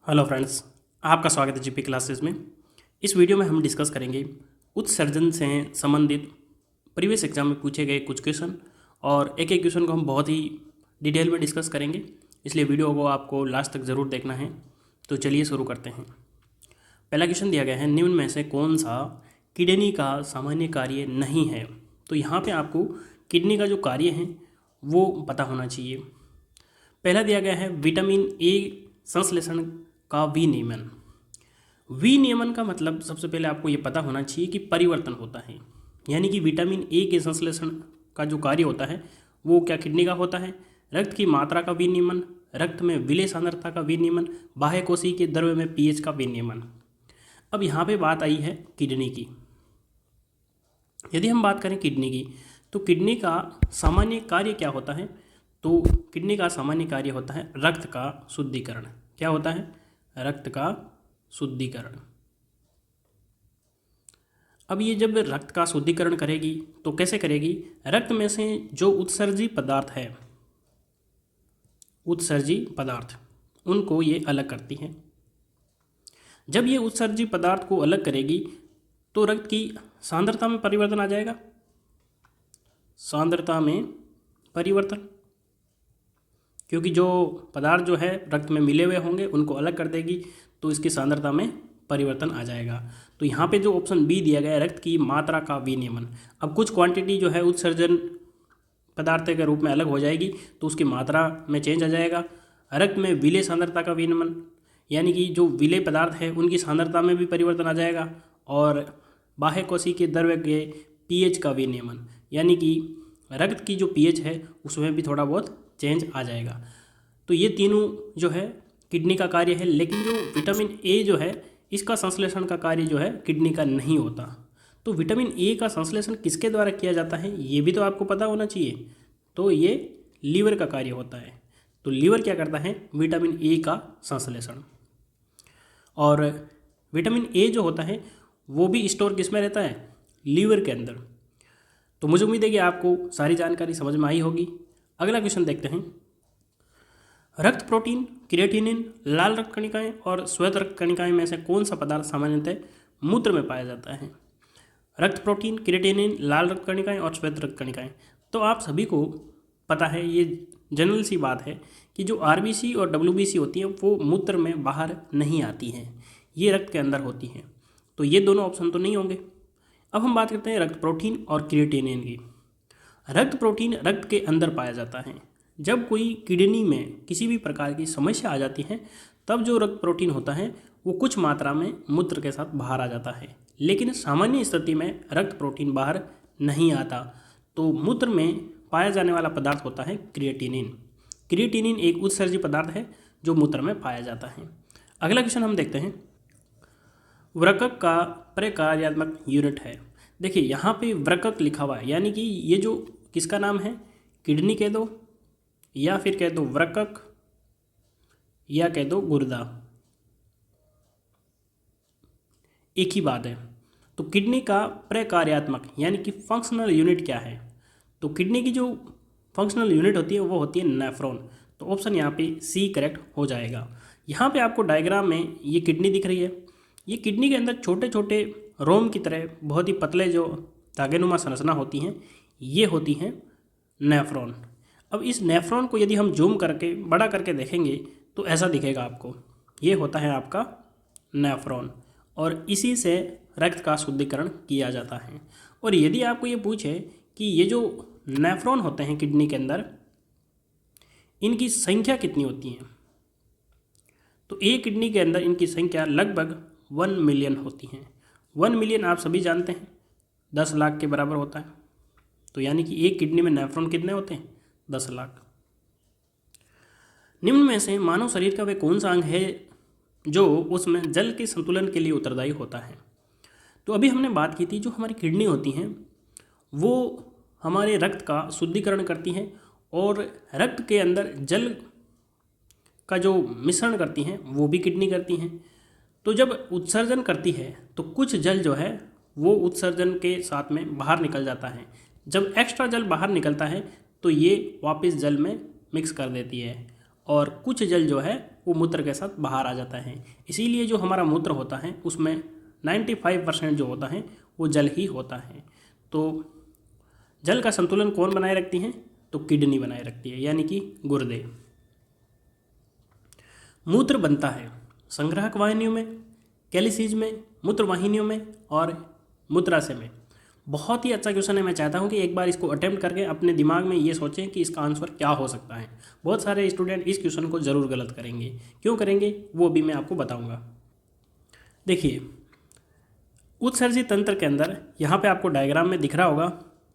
Hello friends, आपका स्वागत है जीपी क्लासेस में। इस वीडियो में हम डिस्कस करेंगे उत्सर्जन से संबंधित प्रीवियस एग्जाम में पूछे गए कुछ क्वेश्चन और एक एक क्वेश्चन को हम बहुत ही डिटेल में डिस्कस करेंगे, इसलिए वीडियो को आपको लास्ट तक ज़रूर देखना है। तो चलिए शुरू करते हैं। पहला क्वेश्चन दिया गया है, निम्न में से कौन सा किडनी का सामान्य कार्य नहीं है। तो यहाँ पर आपको किडनी का जो कार्य है वो पता होना चाहिए। पहला दिया गया है विटामिन ए संश्लेषण का विनियमन। विनियमन का मतलब सबसे पहले आपको ये पता होना चाहिए कि परिवर्तन होता है, यानी कि विटामिन ए के संश्लेषण का जो कार्य होता है वो क्या किडनी का होता है। रक्त की मात्रा का विनियमन, रक्त में विलेय सांद्रता का विनियमन, बाह्य कोशिकीय के द्रव्य में पीएच का विनियमन। अब यहाँ पे बात आई है किडनी की। यदि हम बात करें किडनी की, तो किडनी का सामान्य कार्य क्या होता है। तो किडनी का सामान्य कार्य होता है रक्त का शुद्धिकरण। क्या होता है? रक्त का शुद्धिकरण। अब ये जब रक्त का शुद्धिकरण करेगी तो कैसे करेगी? रक्त में से जो उत्सर्जी पदार्थ है, उत्सर्जी पदार्थ, उनको ये अलग करती है। जब ये उत्सर्जी पदार्थ को अलग करेगी तो रक्त की सांद्रता में परिवर्तन आ जाएगा। सांद्रता में परिवर्तन, क्योंकि जो पदार्थ जो है रक्त में मिले हुए होंगे उनको अलग कर देगी तो इसकी सांद्रता में परिवर्तन आ जाएगा। तो यहाँ पे जो ऑप्शन बी दिया गया है, रक्त की मात्रा का विनियमन। अब कुछ क्वांटिटी जो है उत्सर्जन पदार्थ के रूप में अलग हो जाएगी तो उसकी मात्रा में चेंज आ जाएगा। रक्त में विलेय सांद्रता का विनियमन, यानी कि जो विलेय पदार्थ है उनकी सांद्रता में भी परिवर्तन आ जाएगा। और बाह्य कोशिकीय के द्रव्य के पीएच का विनियमन, यानी कि रक्त की जो पीएच है उसमें भी थोड़ा बहुत चेंज आ जाएगा। तो ये तीनों जो है किडनी का कार्य है, लेकिन जो विटामिन ए जो है इसका संश्लेषण का कार्य जो है किडनी का नहीं होता। तो विटामिन ए का संश्लेषण किसके द्वारा किया जाता है ये भी तो आपको पता होना चाहिए। तो ये लीवर का कार्य होता है। तो लीवर क्या करता है? विटामिन ए का संश्लेषण। और विटामिन ए जो होता है वो भी स्टोर किस में रहता है? लीवर के अंदर। तो मुझे उम्मीद है कि आपको सारी जानकारी समझ में आई होगी। अगला क्वेश्चन देखते हैं। रक्त प्रोटीन, क्रिएटिनिन, लाल रक्त कणिकाएं और श्वेत रक्त कणिकाएं में से कौन सा पदार्थ सामान्यतः मूत्र में पाया जाता है? रक्त प्रोटीन, क्रिएटिनिन, लाल रक्त कणिकाएं और श्वेत रक्त कणिकाएं। तो आप सभी को पता है, ये जनरल सी बात है कि जो आरबीसी और डब्ल्यूबीसी होती है वो मूत्र में बाहर नहीं आती हैं, ये रक्त के अंदर होती हैं। तो ये दोनों ऑप्शन तो नहीं होंगे। अब हम बात करते हैं रक्त प्रोटीन और क्रिएटिनिन की। रक्त प्रोटीन रक्त के अंदर पाया जाता है। जब कोई किडनी में किसी भी प्रकार की समस्या आ जाती है तब जो रक्त प्रोटीन होता है वो कुछ मात्रा में मूत्र के साथ बाहर आ जाता है, लेकिन सामान्य स्थिति में रक्त प्रोटीन बाहर नहीं आता। तो मूत्र में पाया जाने वाला पदार्थ होता है क्रिएटिनिन। क्रिएटिनिन एक उत्सर्जी पदार्थ है जो मूत्र में पाया जाता है। अगला क्वेश्चन हम देखते हैं। वृक्क का प्रकार्यात्मक यूनिट है। देखिए यहाँ पे वृक्क लिखा हुआ है, यानी कि ये जो किसका नाम है? किडनी कह दो या फिर कह दो वृक्क या कह दो गुर्दा, एक ही बात है। तो किडनी का प्रकार्यात्मक यानी कि फंक्शनल यूनिट क्या है? तो किडनी की जो फंक्शनल यूनिट होती है वो होती है नेफ्रॉन। तो ऑप्शन यहाँ पे सी करेक्ट हो जाएगा। यहाँ पे आपको डायग्राम में ये किडनी दिख रही है। ये किडनी के अंदर छोटे छोटे रोम की तरह बहुत ही पतले जो धागेनुमा संरचना होती हैं, ये होती हैं नेफ्रॉन। अब इस नेफ्रॉन को यदि हम जूम करके बड़ा करके देखेंगे तो ऐसा दिखेगा आपको। ये होता है आपका नेफ्रॉन और इसी से रक्त का शुद्धिकरण किया जाता है। और यदि आपको ये पूछे कि ये जो नेफ्रॉन होते हैं किडनी के अंदर, इनकी संख्या कितनी होती है, तो एक किडनी के अंदर इनकी संख्या लगभग 1 मिलियन होती हैं। 1 मिलियन आप सभी जानते हैं 10 लाख के बराबर होता है। तो यानी कि एक किडनी में नेफ्रॉन कितने होते हैं? 10 लाख। निम्न में से मानव शरीर का वह कौन सा अंग है जो उसमें जल के संतुलन के लिए उत्तरदायी होता है? तो अभी हमने बात की थी, जो हमारी किडनी होती हैं वो हमारे रक्त का शुद्धिकरण करती हैं और रक्त के अंदर जल का जो मिश्रण करती हैं वो भी किडनी करती हैं। तो जब उत्सर्जन करती है तो कुछ जल जो है वो उत्सर्जन के साथ में बाहर निकल जाता है। जब एक्स्ट्रा जल बाहर निकलता है तो ये वापस जल में मिक्स कर देती है और कुछ जल जो है वो मूत्र के साथ बाहर आ जाता है। इसीलिए जो हमारा मूत्र होता है उसमें 95% जो होता है वो जल ही होता है। तो जल का संतुलन कौन बनाए रखती है? तो किडनी बनाए रखती है, यानी कि गुर्दे। मूत्र बनता है संग्राहक वाहिनियों में, कैलिसीज में, मूत्र वाहिनियों में और मूत्राशय में। बहुत ही अच्छा क्वेश्चन है। मैं चाहता हूं कि एक बार इसको अटेम्प्ट करके अपने दिमाग में ये सोचें कि इसका आंसर क्या हो सकता है। बहुत सारे स्टूडेंट इस क्वेश्चन को ज़रूर गलत करेंगे। क्यों करेंगे वो भी मैं आपको बताऊंगा। देखिए, उत्सर्जित तंत्र के अंदर यहाँ पे आपको डायग्राम में दिख रहा होगा,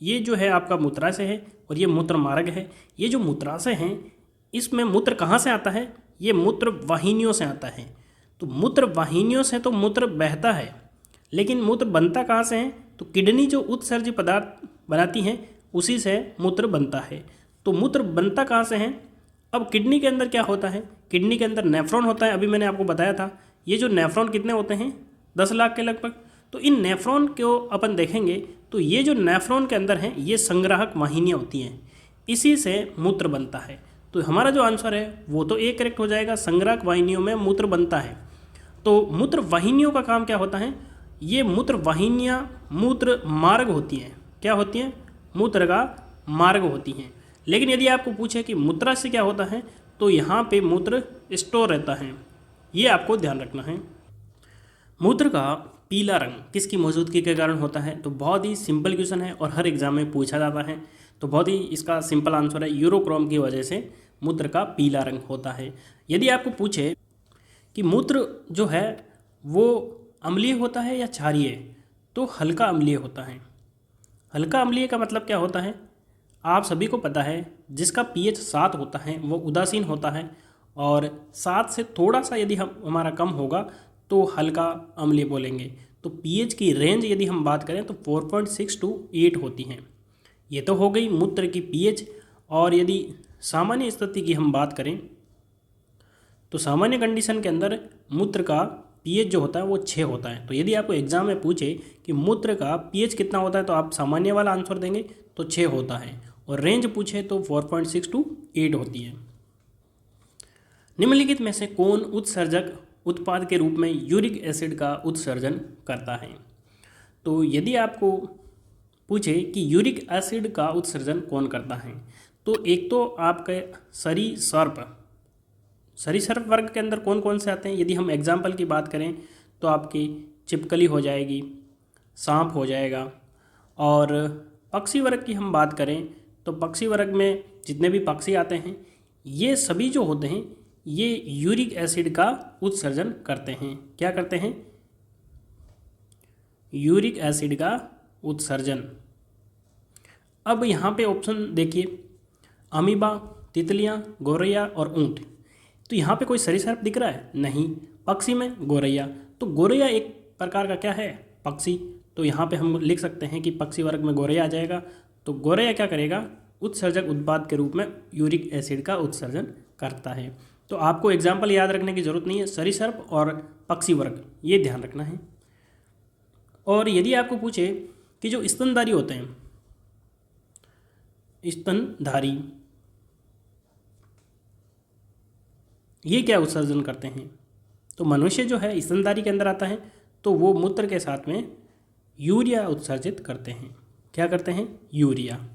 ये जो है आपका मूत्राशय है और ये मूत्र मार्ग है। ये जो मूत्राशय है इसमें मूत्र कहाँ से आता है? ये मूत्र वाहिनियों से आता है। तो मूत्र वाहिनियों से तो मूत्र बहता है, लेकिन मूत्र बनता कहाँ से है? तो किडनी जो उत्सर्जित पदार्थ बनाती है उसी से मूत्र बनता है। तो मूत्र बनता कहाँ से है? अब किडनी के अंदर क्या होता है? किडनी के अंदर नेफ्रॉन होता है। अभी मैंने आपको बताया था। ये जो नेफ्रॉन कितने होते हैं? 10 लाख के लगभग। तो इन नेफ्रॉन को अपन देखेंगे तो ये जो नेफ्रॉन के अंदर हैं ये संग्राहक वाहिनियाँ होती हैं, इसी से मूत्र बनता है। तो हमारा जो आंसर है वो तो ए करेक्ट हो जाएगा, संग्राहक वाहिनियों में मूत्र बनता है। तो मूत्र वाहिनियों का काम क्या होता है? ये मूत्र वाहिनियाँ मूत्र मार्ग होती हैं। क्या होती हैं? मूत्र का मार्ग होती हैं। लेकिन यदि आपको पूछे कि मूत्राशय क्या होता है तो यहाँ पे मूत्र स्टोर रहता है, ये आपको ध्यान रखना है। मूत्र का पीला रंग किसकी मौजूदगी के कारण होता है? तो बहुत ही सिंपल क्वेश्चन है और हर एग्जाम में पूछा जाता है। तो बहुत ही इसका सिंपल आंसर है, यूरोक्रोम की वजह से मूत्र का पीला रंग होता है। यदि आपको पूछे कि मूत्र जो है वो अम्लीय होता है या क्षारीय, तो हल्का अम्लीय होता है। हल्का अम्लीय का मतलब क्या होता है? आप सभी को पता है, जिसका pH 7 होता है वो उदासीन होता है, और 7 से थोड़ा सा यदि हमारा कम होगा तो हल्का अम्लीय बोलेंगे। तो pH की रेंज यदि हम बात करें तो 4.6 to 8 होती हैं। ये तो हो गई मूत्र की pH। और यदि सामान्य स्थिति की हम बात करें तो सामान्य कंडीशन के अंदर मूत्र का pH जो होता है वो 6 होता है। तो यदि आपको एग्जाम में पूछे कि मूत्र का pH कितना होता है तो आप सामान्य वाला आंसर देंगे तो 6 होता है, और रेंज पूछे तो 4.6 to 8 होती है। निम्नलिखित में से कौन उत्सर्जक उत्पाद के रूप में यूरिक एसिड का उत्सर्जन करता है? तो यदि आपको पूछे कि यूरिक एसिड का उत्सर्जन कौन करता है, तो एक तो आपके सरीसृप वर्ग के अंदर कौन कौन से आते हैं? यदि हम एग्जाम्पल की बात करें तो आपकी छिपकली हो जाएगी, सांप हो जाएगा। और पक्षी वर्ग की हम बात करें तो पक्षी वर्ग में जितने भी पक्षी आते हैं ये सभी जो होते हैं ये यूरिक एसिड का उत्सर्जन करते हैं। क्या करते हैं? यूरिक एसिड का उत्सर्जन। अब यहाँ पे ऑप्शन देखिए, अमीबा, तितलियाँ, गौरैया और ऊँट। तो यहाँ पे कोई सरीसृप दिख रहा है? नहीं। पक्षी में गौरैया, तो गौरैया एक प्रकार का क्या है? पक्षी। तो यहाँ पे हम लिख सकते हैं कि पक्षी वर्ग में गौरैया आ जाएगा। तो गौरैया क्या करेगा? उत्सर्जक उत्पाद के रूप में यूरिक एसिड का उत्सर्जन करता है। तो आपको एग्जाम्पल याद रखने की जरूरत नहीं है, सरीसृप और पक्षी वर्ग ये ध्यान रखना है। और यदि आपको पूछे कि जो स्तनधारी होते हैं, स्तनधारी ये क्या उत्सर्जन करते हैं? तो मनुष्य जो है स्तनधारी के अंदर आता है, तो वो मूत्र के साथ में यूरिया उत्सर्जित करते हैं। क्या करते हैं? यूरिया।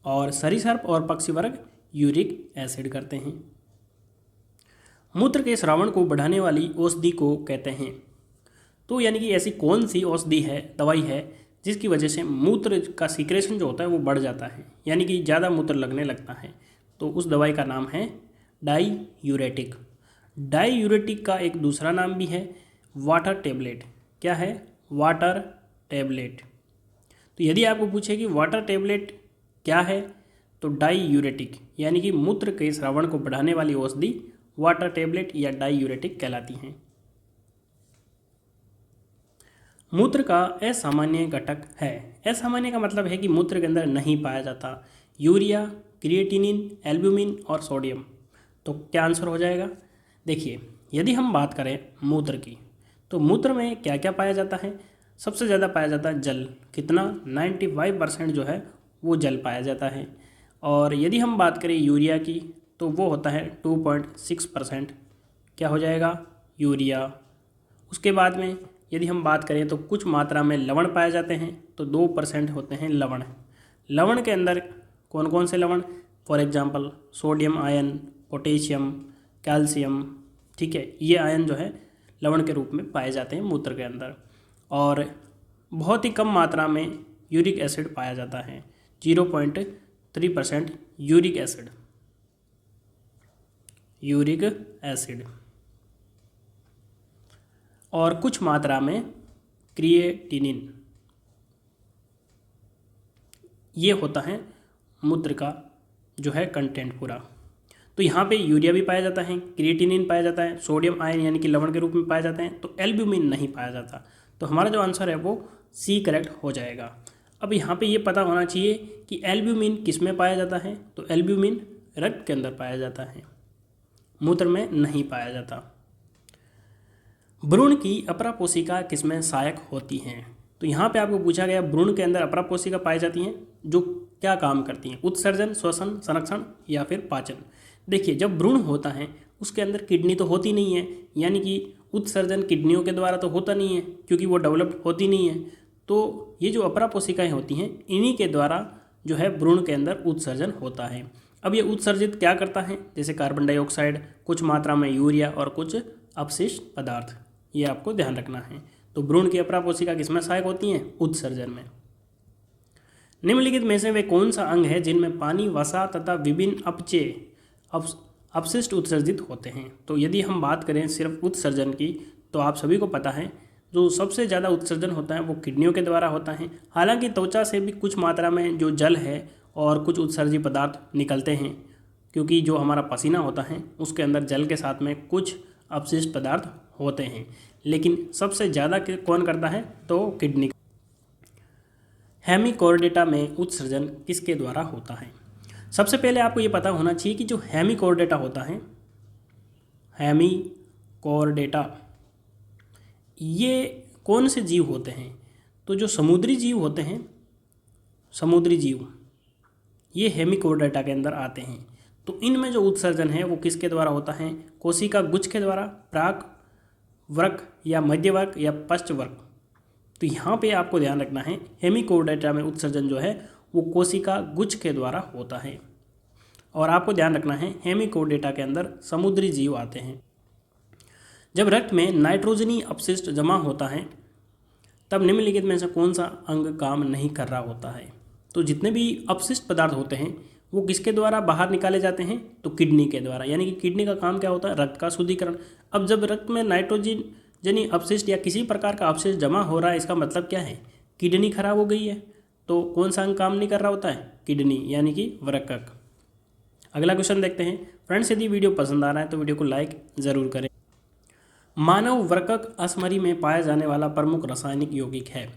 और सरीसृप और पक्षी वर्ग यूरिक एसिड करते हैं। मूत्र के स्रावण को बढ़ाने वाली औषधि को कहते हैं। तो यानी कि ऐसी कौन सी औषधि है, दवाई है, जिसकी वजह से मूत्र का सीक्रेशन जो होता है वो बढ़ जाता है, यानी कि ज़्यादा मूत्र लगने लगता है? तो उस दवाई का नाम है डाईयूरेटिक। डाईयूरेटिक का एक दूसरा नाम भी है वाटर टेबलेट। क्या है? Water tablet. तो यदि आपको पूछे कि वाटर टेबलेट क्या है, तो डाईयूरेटिक यानी कि मूत्र के स्रावण को बढ़ाने वाली औषधि वाटर टेबलेट या डाईयूरेटिक कहलाती हैं। मूत्र का असामान्य घटक है। असामान्य का मतलब है कि मूत्र के अंदर नहीं पाया जाता। यूरिया, क्रिएटिनिन, एल्ब्यूमिन और सोडियम। तो क्या आंसर हो जाएगा? देखिए, यदि हम बात करें मूत्र की, तो मूत्र में क्या क्या पाया जाता है? सबसे ज़्यादा पाया जाता है जल। कितना? 95% जो है वो जल पाया जाता है। और यदि हम बात करें यूरिया की, तो वो होता है 2.6%। क्या हो जाएगा, यूरिया। उसके बाद में यदि हम बात करें तो कुछ मात्रा में लवण पाए जाते हैं, तो 2% होते हैं लवण। लवण के अंदर कौन कौन से लवण, for example sodium ion, potassium, calcium, ठीक है, ये आयन जो है लवण के रूप में पाए जाते हैं मूत्र के अंदर। और बहुत ही कम मात्रा में यूरिक एसिड पाया जाता है, 0.3% यूरिक एसिड, यूरिक एसिड। और कुछ मात्रा में क्रिएटिनिन, ये होता है मूत्र का जो है कंटेंट पूरा। तो यहाँ पे यूरिया भी पाया जाता है, क्रिएटिनिन पाया जाता है, सोडियम आयन यानी कि लवण के रूप में पाए जाते हैं, तो एल्ब्यूमिन नहीं पाया जाता। तो हमारा जो आंसर है वो सी करेक्ट हो जाएगा। अब यहाँ पे ये पता होना चाहिए कि एल्ब्यूमिन किस में पाया जाता है, तो एल्ब्यूमिन रक्त के अंदर पाया जाता है, मूत्र में नहीं पाया जाता। भ्रूण की अपरा कोशिका किसमें सहायक होती हैं, तो यहाँ पे आपको पूछा गया भ्रूण के अंदर अपरा कोशिका पाई जाती हैं जो क्या काम करती हैं, उत्सर्जन, श्वसन, संरक्षण या फिर पाचन। देखिए जब भ्रूण होता है उसके अंदर किडनी तो होती नहीं है, यानी कि उत्सर्जन किडनियों के द्वारा तो होता नहीं है क्योंकि वो डेवलप्ड होती नहीं है। तो ये जो अपरा कोशिकाएं होती हैं इन्हीं के द्वारा जो है भ्रूण के अंदर उत्सर्जन होता है। अब ये उत्सर्जित क्या करता है, जैसे कार्बन डाइऑक्साइड, कुछ मात्रा में यूरिया और कुछ अपशिष्ट पदार्थ, ये आपको ध्यान रखना है। तो भ्रूण की अपरा कोशिका किसमें सहायक होती हैं, उत्सर्जन में। निम्नलिखित में से वे कौन सा अंग है जिनमें पानी, वसा तथा विभिन्न अपचय अपशिष्ट उत्सर्जित होते हैं। तो यदि हम बात करें सिर्फ उत्सर्जन की, तो आप सभी को पता है जो सबसे ज़्यादा उत्सर्जन होता है वो किडनियों के द्वारा होता है। हालांकि त्वचा से भी कुछ मात्रा में जो जल है और कुछ उत्सर्जित पदार्थ निकलते हैं, क्योंकि जो हमारा पसीना होता है उसके अंदर जल के साथ में कुछ अपशिष्ट पदार्थ होते हैं, लेकिन सबसे ज़्यादा कौन करता है, तो किडनी। हेमिकोर्डेटा में उत्सर्जन किसके द्वारा होता है। सबसे पहले आपको ये पता होना चाहिए कि जो हेमिकोर्डेटा होता है, हेमिकोर्डेटा, ये कौन से जीव होते हैं, तो जो समुद्री जीव होते हैं, समुद्री जीव ये हेमिकोर्डेटा के अंदर आते हैं। तो इनमें जो उत्सर्जन है वो किसके द्वारा होता है, कोशिका गुच्छ के द्वारा, प्राक वर्क या मध्य वर्क या पश्च वर्क। तो यहाँ पे आपको ध्यान रखना है हेमिकोर्डेटा में उत्सर्जन जो है वो कोशिका गुच्छ के द्वारा होता है। और आपको ध्यान रखना है हेमिकोर्डेटा के अंदर समुद्री जीव आते हैं। जब रक्त में नाइट्रोजनी अपशिष्ट जमा होता है तब निम्नलिखित में से कौन सा अंग काम नहीं कर रहा होता है। तो जितने भी अपशिष्ट पदार्थ होते हैं वो किसके द्वारा बाहर निकाले जाते हैं, तो किडनी के द्वारा, यानी कि किडनी का काम क्या होता है, रक्त का शुद्धिकरण। अब जब रक्त में नाइट्रोजनी अपशिष्ट या किसी प्रकार का अपशिष्ट जमा हो रहा है, इसका मतलब क्या है, किडनी खराब हो गई है। तो कौन सा अंग काम नहीं कर रहा होता है, किडनी, यानी कि वृक्क। अगला क्वेश्चन देखते हैं। फ्रेंड्स यदि वीडियो पसंद आ रहा है तो वीडियो को लाइक ज़रूर करें। मानव वृक्क असमरी में पाया जाने वाला प्रमुख रासायनिक यौगिक है।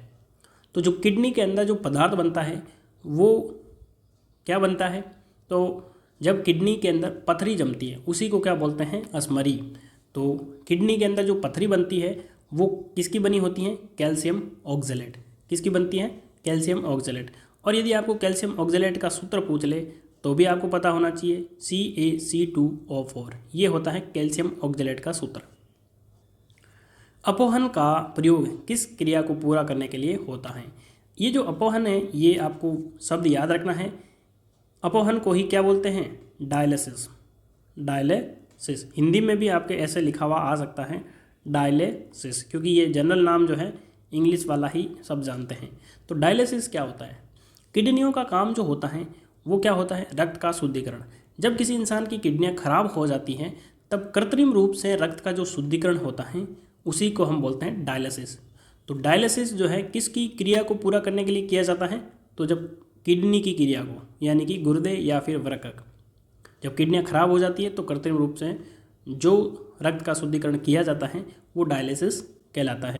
तो जो किडनी के अंदर जो पदार्थ बनता है वो क्या बनता है, तो जब किडनी के अंदर पथरी जमती है उसी को क्या बोलते हैं, असमरी। तो किडनी के अंदर जो पथरी बनती है वो किसकी बनी होती है, कैल्शियम ऑक्जेलेट। किसकी बनती है, कैल्शियम ऑक्जेलेट। और यदि आपको कैल्शियम ऑक्जेलेट का सूत्र पूछ ले तो भी आपको पता होना चाहिए CaC2O4, ये होता है कैल्शियम ऑक्जेलेट का सूत्र। अपोहन का प्रयोग किस क्रिया को पूरा करने के लिए होता है। ये जो अपोहन है ये आपको शब्द याद रखना है। अपोहन को ही क्या बोलते हैं, डायलिसिस। डायलिसिस हिंदी में भी आपके ऐसे लिखा हुआ आ सकता है डायलिसिस, क्योंकि ये जनरल नाम जो है इंग्लिश वाला ही सब जानते हैं। तो डायलिसिस क्या होता है, किडनियों का काम जो होता है वो क्या होता है, रक्त का शुद्धिकरण। जब किसी इंसान की किडनियाँ खराब हो जाती हैं तब कृत्रिम रूप से रक्त का जो शुद्धिकरण होता है उसी को हम बोलते हैं डायलिसिस। तो डायलिसिस जो है किसकी क्रिया को पूरा करने के लिए किया जाता है, तो जब किडनी की क्रिया को, यानी कि गुर्दे या फिर वृक्क, जब किडनियाँ खराब हो जाती है तो कृत्रिम रूप से जो रक्त का शुद्धिकरण किया जाता है वो डायलिसिस कहलाता है।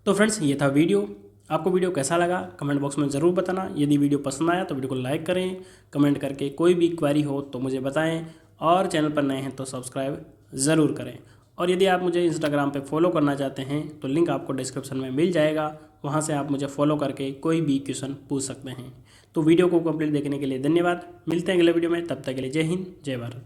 तो फ्रेंड्स ये था वीडियो। आपको वीडियो कैसा लगा कमेंट बॉक्स में ज़रूर बताना। यदि वीडियो पसंद आया तो वीडियो को लाइक करें, कमेंट करके कोई भी क्वेरी हो तो मुझे बताएं, और चैनल पर नए हैं तो सब्सक्राइब ज़रूर करें। और यदि आप मुझे इंस्टाग्राम पे फॉलो करना चाहते हैं तो लिंक आपको डिस्क्रिप्शन में मिल जाएगा, वहाँ से आप मुझे फॉलो करके कोई भी क्वेश्चन पूछ सकते हैं। तो वीडियो को कंप्लीट देखने के लिए धन्यवाद। मिलते हैं अगले वीडियो में, तब तक के लिए जय हिंद, जय भारत।